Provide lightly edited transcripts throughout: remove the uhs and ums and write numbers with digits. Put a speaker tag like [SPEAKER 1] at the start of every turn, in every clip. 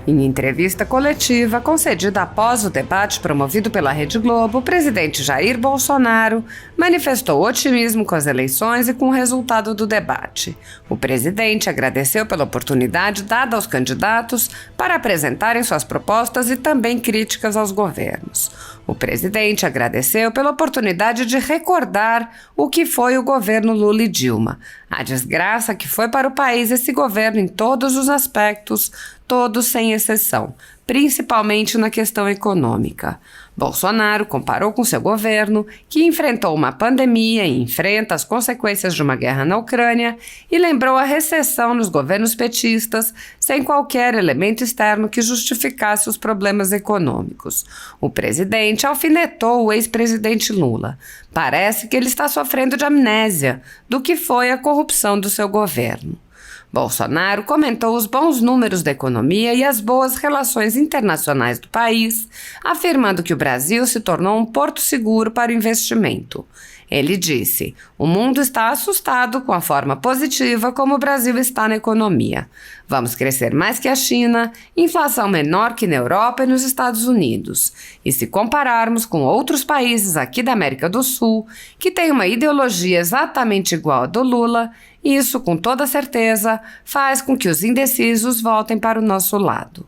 [SPEAKER 1] Em entrevista coletiva concedida após o debate promovido pela Rede Globo, o presidente Jair Bolsonaro manifestou otimismo com as eleições e com o resultado do debate. O presidente agradeceu pela oportunidade dada aos candidatos para apresentarem suas propostas e também críticas aos governos. O presidente agradeceu pela oportunidade de recordar o que foi o governo Lula e Dilma, a desgraça que foi para o país esse governo em todos os aspectos, todos sem exceção, principalmente na questão econômica. Bolsonaro comparou com seu governo, que enfrentou uma pandemia e enfrenta as consequências de uma guerra na Ucrânia, e lembrou a recessão nos governos petistas, sem qualquer elemento externo que justificasse os problemas econômicos. O presidente alfinetou o ex-presidente Lula. Parece que ele está sofrendo de amnésia do que foi a corrupção do seu governo. Bolsonaro comentou os bons números da economia e as boas relações internacionais do país, afirmando que o Brasil se tornou um porto seguro para o investimento. Ele disse: "O mundo está assustado com a forma positiva como o Brasil está na economia. Vamos crescer mais que a China, inflação menor que na Europa e nos Estados Unidos. E se compararmos com outros países aqui da América do Sul, que têm uma ideologia exatamente igual à do Lula, isso, com toda certeza, faz com que os indecisos voltem para o nosso lado."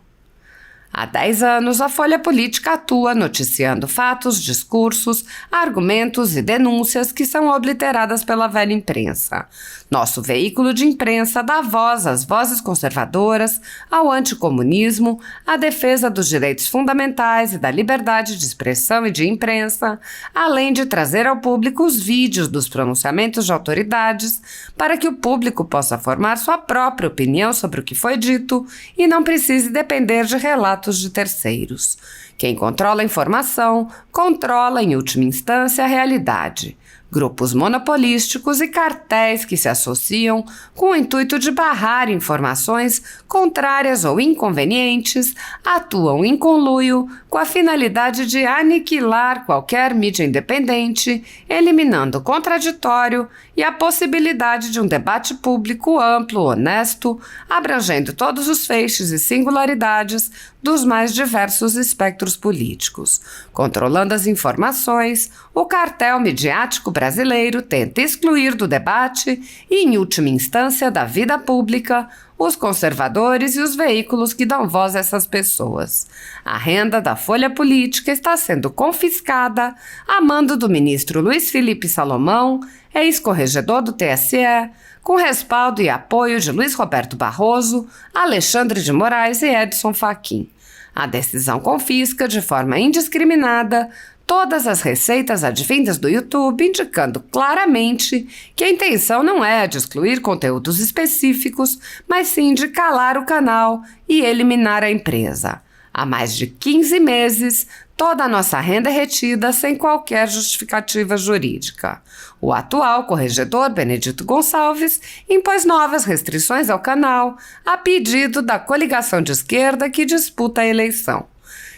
[SPEAKER 1] Há 10 anos, a Folha Política atua noticiando fatos, discursos, argumentos e denúncias que são obliteradas pela velha imprensa. Nosso veículo de imprensa dá voz às vozes conservadoras, ao anticomunismo, à defesa dos direitos fundamentais e da liberdade de expressão e de imprensa, além de trazer ao público os vídeos dos pronunciamentos de autoridades para que o público possa formar sua própria opinião sobre o que foi dito e não precise depender de relatos de terceiros. Quem controla a informação, controla, em última instância, a realidade. Grupos monopolísticos e cartéis que se associam com o intuito de barrar informações contrárias ou inconvenientes atuam em conluio com a finalidade de aniquilar qualquer mídia independente, eliminando o contraditório e a possibilidade de um debate público amplo, honesto, abrangendo todos os feixes e singularidades dos mais diversos espectros políticos. Controlando as informações, o cartel midiático brasileiro tenta excluir do debate e, em última instância, da vida pública, os conservadores e os veículos que dão voz a essas pessoas. A renda da Folha Política está sendo confiscada a mando do ministro Luiz Felipe Salomão, ex-corregedor do TSE, com respaldo e apoio de Luiz Roberto Barroso, Alexandre de Moraes e Edson Fachin. A decisão confisca, de forma indiscriminada, todas as receitas advindas do YouTube, indicando claramente que a intenção não é a de excluir conteúdos específicos, mas sim de calar o canal e eliminar a empresa. Há mais de 15 meses, toda a nossa renda é retida sem qualquer justificativa jurídica. O atual corregedor, Benedito Gonçalves, impôs novas restrições ao canal, a pedido da coligação de esquerda que disputa a eleição.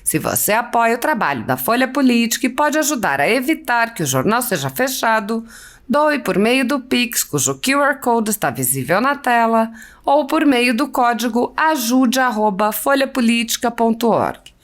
[SPEAKER 1] Se você apoia o trabalho da Folha Política e pode ajudar a evitar que o jornal seja fechado, doe por meio do Pix, cujo QR Code está visível na tela, ou por meio do código ajude@folhapolitica.org.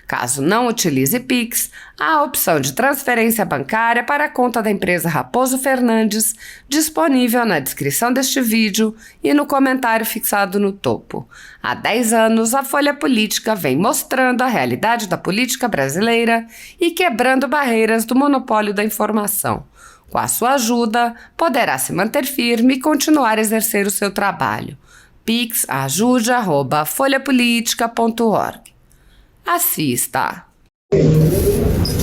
[SPEAKER 1] Caso não utilize Pix, há a opção de transferência bancária para a conta da empresa Raposo Fernandes, disponível na descrição deste vídeo e no comentário fixado no topo. Há 10 anos, a Folha Política vem mostrando a realidade da política brasileira e quebrando barreiras do monopólio da informação. Com a sua ajuda, poderá se manter firme e continuar a exercer o seu trabalho. Pix ajude@folhapolitica.org. Assista.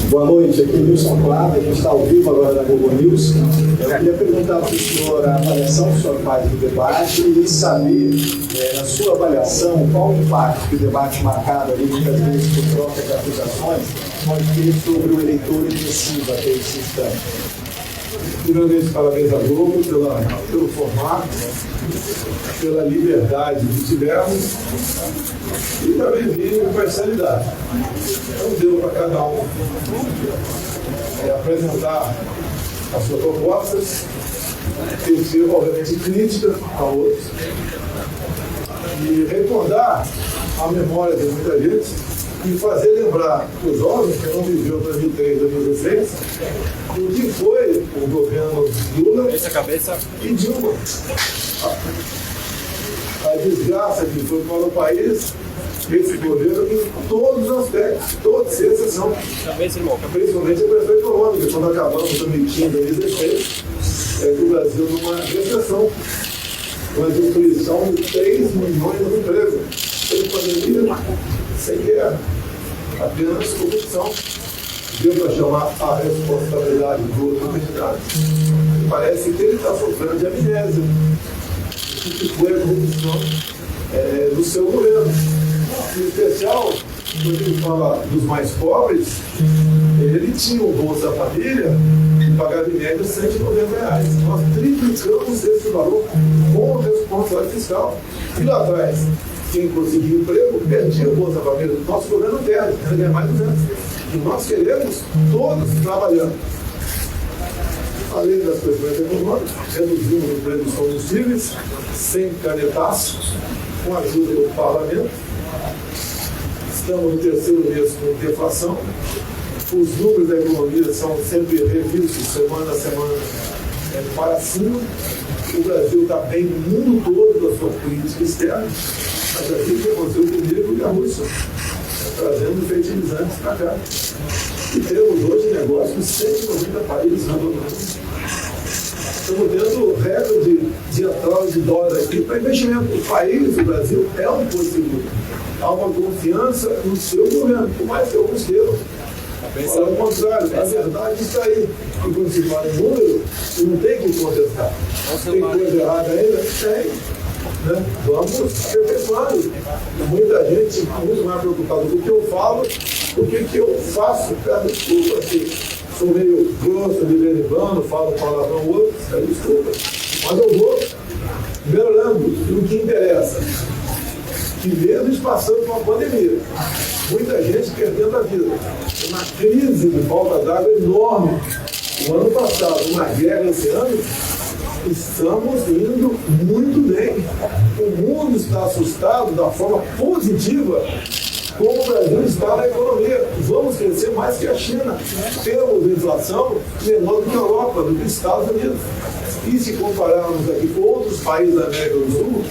[SPEAKER 2] Boa noite, aqui é o Wilson Claro, a gente está ao vivo agora na Globo News. Eu queria perguntar para o senhor a avaliação que o senhor faz do debate e saber, na sua avaliação, qual o impacto que o debate marcado ali, muitas vezes por troca de acusações, pode ter sobre o eleitor indeciso até esse instante.
[SPEAKER 3] Primeiramente, parabéns à Globo pelo formato, pela liberdade que tivemos e também vi imparcialidade. Então, deu para cada um apresentar as suas propostas tem que ser, obviamente, crítica a outros. E recordar a memória de muita gente e fazer lembrar os jovens que não viveu 2003, 2016, o que foi o governo Lula e Dilma. A desgraça que foi para o país, esse governo, em todos os aspectos, todos, sem exceção. Principalmente a questão econômica, quando acabamos 2015, 2016, que o Brasil numa recessão, uma destruição de 3 milhões de empregos, sem pandemia, sem guerra, apenas corrupção. Deu para chamar a responsabilidade do outro candidato. Parece que ele está sofrendo de amnésia, que foi a corrupção do seu governo. Em especial, quando ele fala dos mais pobres, ele tinha o Bolsa Família que pagava em média R$ 190. Nós triplicamos esse valor com responsabilidade fiscal. E lá atrás, quem conseguiu emprego perdia o Bolsa Família. Nosso governo perde, ainda ganha mais de 200. E nós queremos todos trabalhando. Além das questões econômicas, reduzimos o preço dos combustíveis, sem canetaço, com a ajuda do parlamento. Estamos no 3º mês com deflação. Os números da economia são sempre revistos semana a semana para cima. O Brasil está bem no mundo todo da sua política externa. Mas aqui o que aconteceu comigo e a Rússia, trazendo fertilizantes para cá. E temos hoje negócios em 190 países no mundo. Estamos tendo recorde de entrada de dólar aqui para investimento. O país, o Brasil, é um posto seguro. Há uma confiança no seu governo, por mais que alguns queiram. Ao contrário, a verdade está aí. E quando se fala em número, não tem que contestar. Tem coisa errada ainda? Tem. Né? Vamos aperfeiçoando. Muita gente muito mais preocupada com o que eu falo do que eu faço. Peço desculpa, assim, sou meio grosso de vez em quando, falo palavrão outro, peço desculpa. Mas eu vou melhorando o que interessa. Que mesmo passando por uma pandemia, muita gente perdendo a vida. Uma crise de falta d'água enorme. O ano passado, uma guerra esse ano, estamos indo muito bem. O mundo está assustado da forma positiva como o Brasil está na economia. Vamos crescer mais que a China. Temos inflação menor do que a Europa, do que os Estados Unidos. E se compararmos aqui com outros países da América do Sul,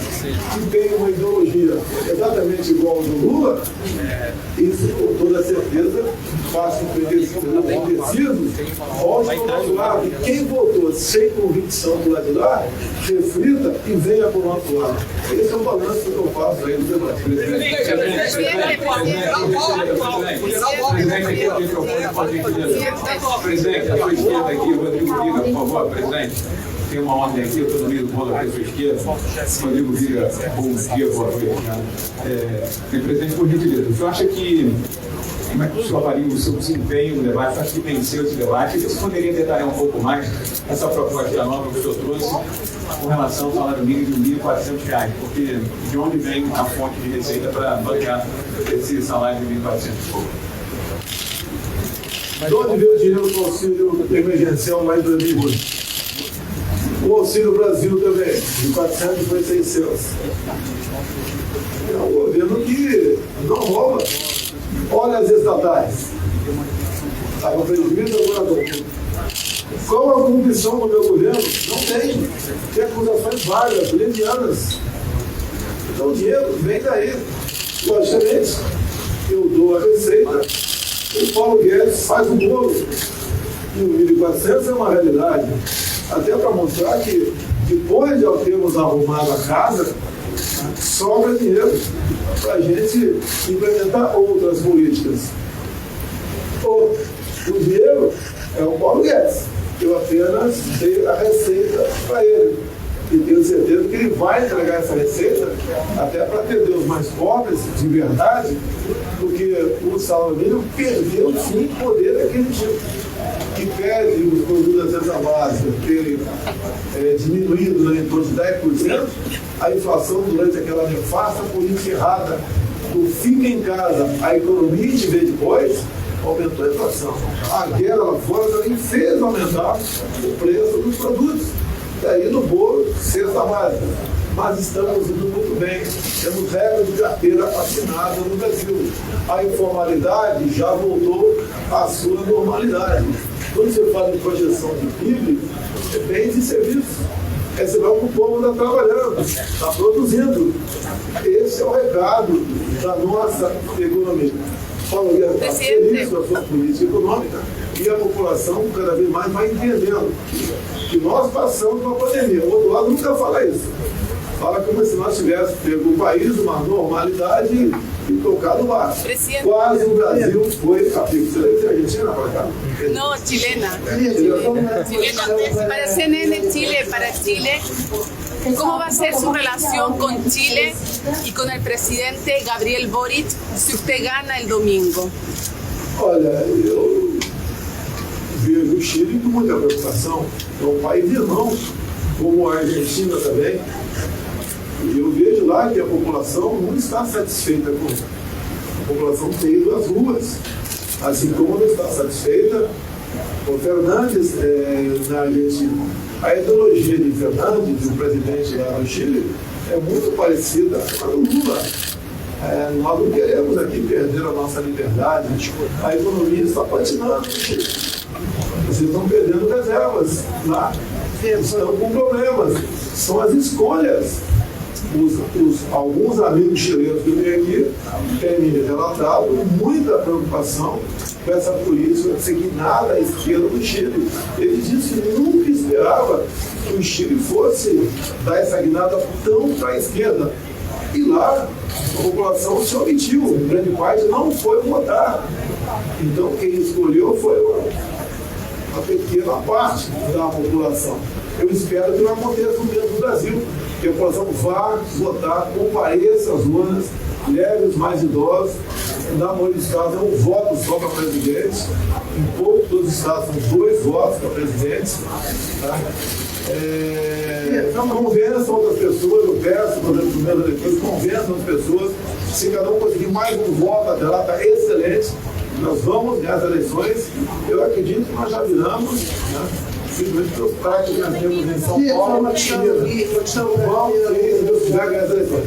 [SPEAKER 3] que tem uma ideologia exatamente igual ao do Lula, isso com toda certeza faz com que os indecisos voltem para o nosso lado. E quem votou sem convicção do lado de lá, reflita e venha para o nosso lado. Esse é o balanço que eu faço aí do debate.
[SPEAKER 4] Presidente, a sua esquerda aqui, Rodrigo Viga, por favor, presidente. Tem uma ordem aqui, eu estou no meio do bolo aqui à sua esquerda. Rodrigo Viga, bom dia, boa noite. Presidente, por gentileza, o senhor acha que, como é que o senhor avalia o seu desempenho no debate? Acho que venceu esse debate. Você poderia detalhar um pouco mais essa proposta nova que o senhor trouxe com relação ao salário mínimo de R$ 1.400, porque de onde vem a fonte de receita para bancar esse salário de R$ 1.400?
[SPEAKER 3] De onde veio o dinheiro do auxílio emergencial lá em 2008? O Auxílio Brasil também, de 400 foi 600. É um governo que não rouba. Olha as estatais. Estava prejuízo, agora não. Qual a corrupção no meu governo? Não tem. Tem acusações vagas, levianas. Então o dinheiro vem daí. Logicamente, eu dou a receita, o Paulo Guedes faz o bolo. E o 1.400 é uma realidade. Até para mostrar que depois de termos arrumado a casa, sobra dinheiro para a gente implementar outras políticas. O dinheiro é o Paulo Guedes. Eu apenas dei a receita para ele. E tenho certeza que ele vai entregar essa receita até para atender os mais pobres de verdade, porque o salário mínimo perdeu sim poder aquisitivo. Que pede os produtos da cesta básica terem diminuído em torno de 10%, a inflação durante aquela nefasta política errada do fica em casa, a economia te vê depois, aumentou a inflação. A guerra lá fora também fez aumentar o preço dos produtos. daí no bolo, cesta básica. Mas estamos indo muito bem. Temos regras de carteira assinada no Brasil. A informalidade já voltou à sua normalidade. Quando você fala em projeção de PIB, é bens e serviços. É sinal que o povo está trabalhando, está produzindo. Esse é o recado da nossa economia. Paulo Guerra está feliz com a sua política econômica e a população cada vez mais vai entendendo que nós passamos uma pandemia. O outro lado nunca fala isso. Fala como se nós tivéssemos pego o país, uma normalidade e tocado o barco. Quase o Brasil foi a Você é argentina para cá?
[SPEAKER 5] No, chilena. Para CNN Chile, para Chile, ¿cómo va a ser su relación con Chile y con el presidente Gabriel Boric si usted gana el domingo?
[SPEAKER 3] Olha, eu vejo o Chile com muita preocupação. É um país irmão, como a Argentina também. E eu vejo lá que a população não está satisfeita com isso. A população tem ido às ruas, assim como não está satisfeita com Fernandes na Argentina. A ideologia de Fernandes, o presidente lá no Chile, é muito parecida com a do Lula. Nós não queremos aqui perder a nossa liberdade. A economia está patinando no Chile. Vocês estão perdendo reservas lá. Estão com problemas. São as escolhas. Alguns amigos chilenos que vêm aqui têm me relatado muita preocupação com essa política designada à esquerda do Chile. Ele disse que nunca esperava que o Chile fosse dar essa guinada tão para a esquerda. E lá a população se omitiu, grande parte não foi votar. Então quem escolheu foi uma pequena parte da população. Eu espero que não aconteça o mesmo no Brasil, que a população vá votar, compareça às urnas, leve os mais idosos. Na maioria dos casos é um voto só para presidente, em poucos dos estados são 2 votos para presidente. Tá? Convençam outras pessoas, eu peço para os primeiros eleitores, convençam as pessoas, se cada um conseguir mais um voto até lá, está excelente. Nós vamos ganhar as eleições, eu acredito que nós já viramos, né? Simplesmente pelos práticos que nós temos em São Paulo. Vamos, se Deus quiser, ganhar as eleições.